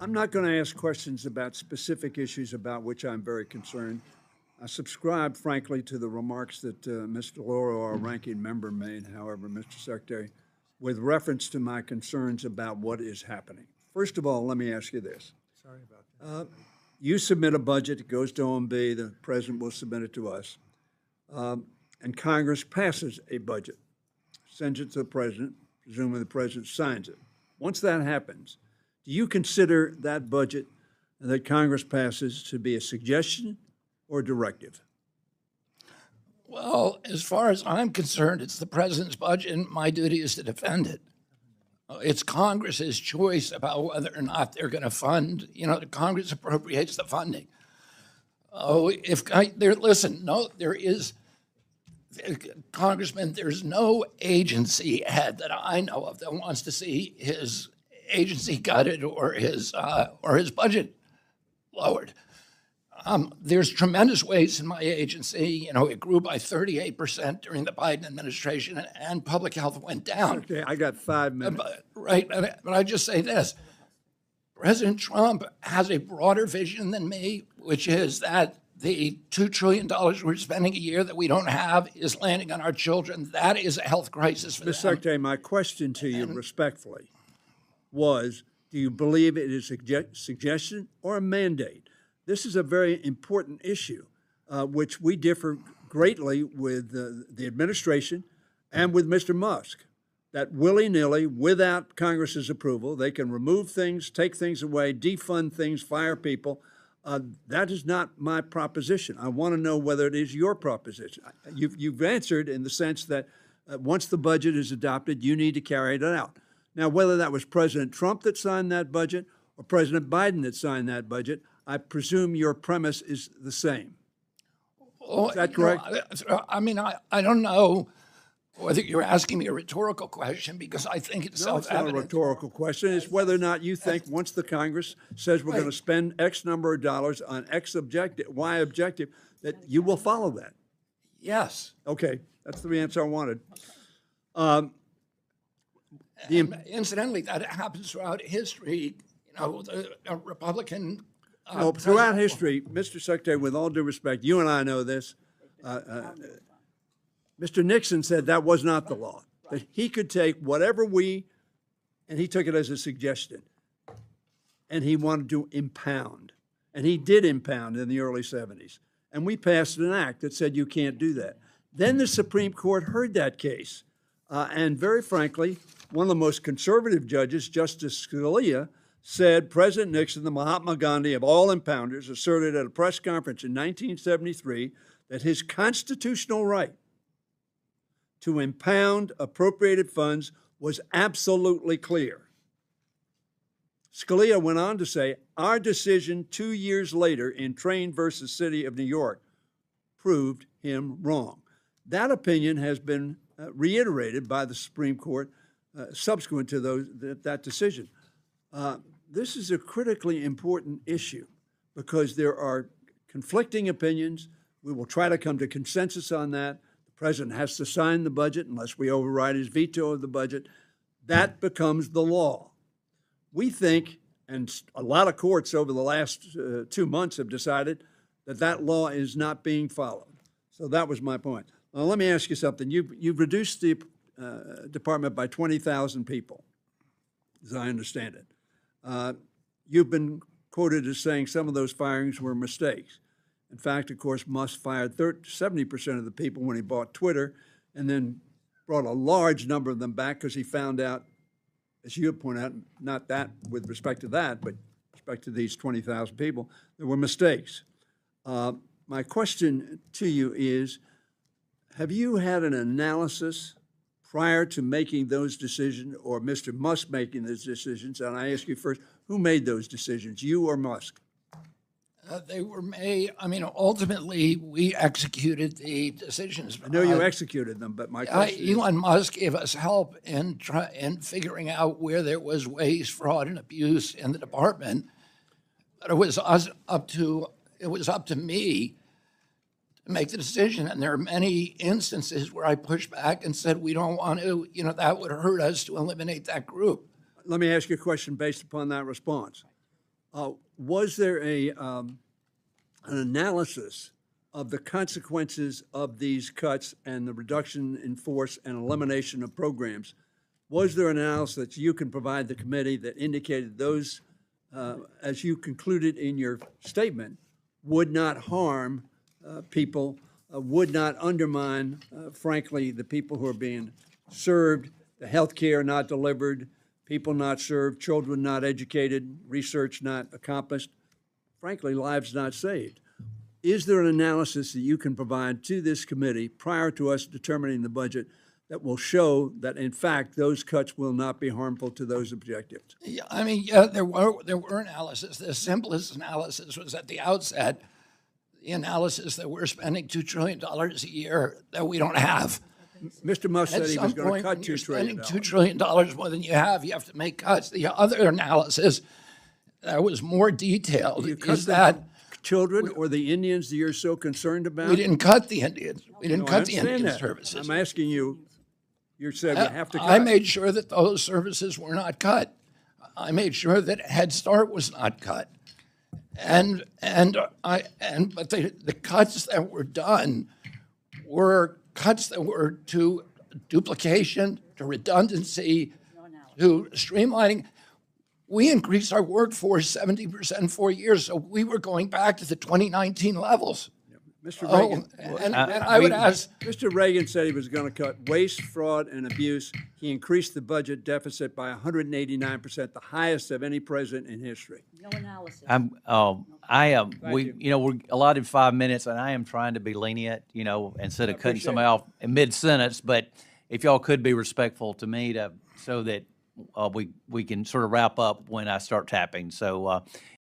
I'm not going to ask questions about specific issues about which I'm very concerned. I subscribe, frankly, to the remarks that Mr. Lauro, our ranking member, made, however, Mr. Secretary, with reference to my concerns about what is happening. First of all, let me ask you this. Sorry about that. You submit a budget, it goes to OMB, the president will submit it to us, and Congress passes a budget, sends it to the president, presumably the president signs it. Once that happens, do you consider that budget that Congress passes to be a suggestion or directive? Well, as far as I'm concerned, it's the president's budget, and my duty is to defend it. It's Congress's choice about whether or not they're going to fund. The Congress appropriates the funding. There is, Congressman, there's no agency head that I know of that wants to see his agency gutted or his budget lowered. There's tremendous waste in my agency. It grew by 38% during the Biden administration, and public health went down. Okay, I got 5 minutes. But I just say this. President Trump has a broader vision than me, which is that the $2 trillion we're spending a year that we don't have is landing on our children. That is a health crisis for them. Mr. Secretary, my question to you respectfully was, do you believe it is a suggestion or a mandate? This is a very important issue, which we differ greatly with the administration and with Mr. Musk, that willy-nilly, without Congress's approval, they can remove things, take things away, defund things, fire people. That is not my proposition. I want to know whether it is your proposition. You've answered in the sense that once the budget is adopted, you need to carry it out. Now, whether that was President Trump that signed that budget or President Biden that signed that budget, I presume your premise is the same. Is that correct? I don't know whether you're asking me a rhetorical question, because I think it's self-evident. It's not a rhetorical question. It's whether or not you think once the Congress says we're going to spend X number of dollars on X objective, Y objective, that you will follow that. Yes. Okay, that's the answer I wanted. Incidentally, that happens throughout history. The Republican. Throughout history, Mr. Secretary, with all due respect, you and I know this. Mr. Nixon said that was not the law, that he could take whatever and he took it as a suggestion, and he wanted to impound. And he did impound in the early 70s. And we passed an act that said you can't do that. Then the Supreme Court heard that case. And very frankly, one of the most conservative judges, Justice Scalia, said President Nixon, the Mahatma Gandhi of all impounders, asserted at a press conference in 1973 that his constitutional right to impound appropriated funds was absolutely clear. Scalia went on to say, our decision 2 years later in Train versus City of New York proved him wrong. That opinion has been reiterated by the Supreme Court subsequent to that decision. This is a critically important issue because there are conflicting opinions. We will try to come to consensus on that. The president has to sign the budget unless we override his veto of the budget. That becomes the law. We think, and a lot of courts over the last 2 months have decided that that law is not being followed. So that was my point. Now, let me ask you something. You've reduced the department by 20,000 people, as I understand it. You've been quoted as saying some of those firings were mistakes. In fact, of course, Musk fired 70% of the people when he bought Twitter, and then brought a large number of them back because he found out, as you point out, not that with respect to that, but with respect to these 20,000 people, there were mistakes. My question to you is, have you had an analysis prior to making those decisions, or Mr. Musk making those decisions? And I ask you first, who made those decisions, you or Musk? They were made, ultimately, we executed the decisions. I know you executed them, but my question is, Elon Musk gave us help in figuring out where there was waste, fraud, and abuse in the department. But it was up to me to make the decision. And there are many instances where I pushed back and said, we don't want to, that would hurt us to eliminate that group. let me ask you a question based upon that response. Was there an analysis of the consequences of these cuts and the reduction in force and elimination of programs? Was there an analysis that you can provide the committee that indicated those, as you concluded in your statement, would not harm people, would not undermine, frankly, the people who are being served, the health care not delivered, people not served, children not educated, research not accomplished, frankly, lives not saved? Is there an analysis that you can provide to this committee prior to us determining the budget that will show that, in fact, those cuts will not be harmful to those objectives? Yeah, I mean, yeah, there were analysis. The simplest analysis was at the outset, the analysis that we're spending $2 trillion a year that we don't have. Mr. Musk said he was going to cut when you're $2 trillion. spending $2 trillion more than you have to make cuts. The other analysis that was more detailed is that Children or the Indians that you're so concerned about? we didn't cut the Indians. We didn't No, I cut the understand Indian that. services. I'm asking you, you said we have to cut. I made sure that those services were not cut. I made sure that Head Start was not cut. But the cuts that were done were cuts that were to duplication, to redundancy, to streamlining. We increased our workforce 70% in 4 years, so we were going back to the 2019 levels. Mr. Reagan, And I would ask, Mr. Reagan said he was going to cut waste, fraud, and abuse. He increased the budget deficit by 189%, the highest of any president in history. No analysis. I am. you. We're allotted 5 minutes, and I am trying to be lenient. Instead of cutting somebody off in mid-sentence. But if y'all could be respectful to me, so that we can sort of wrap up when I start tapping. So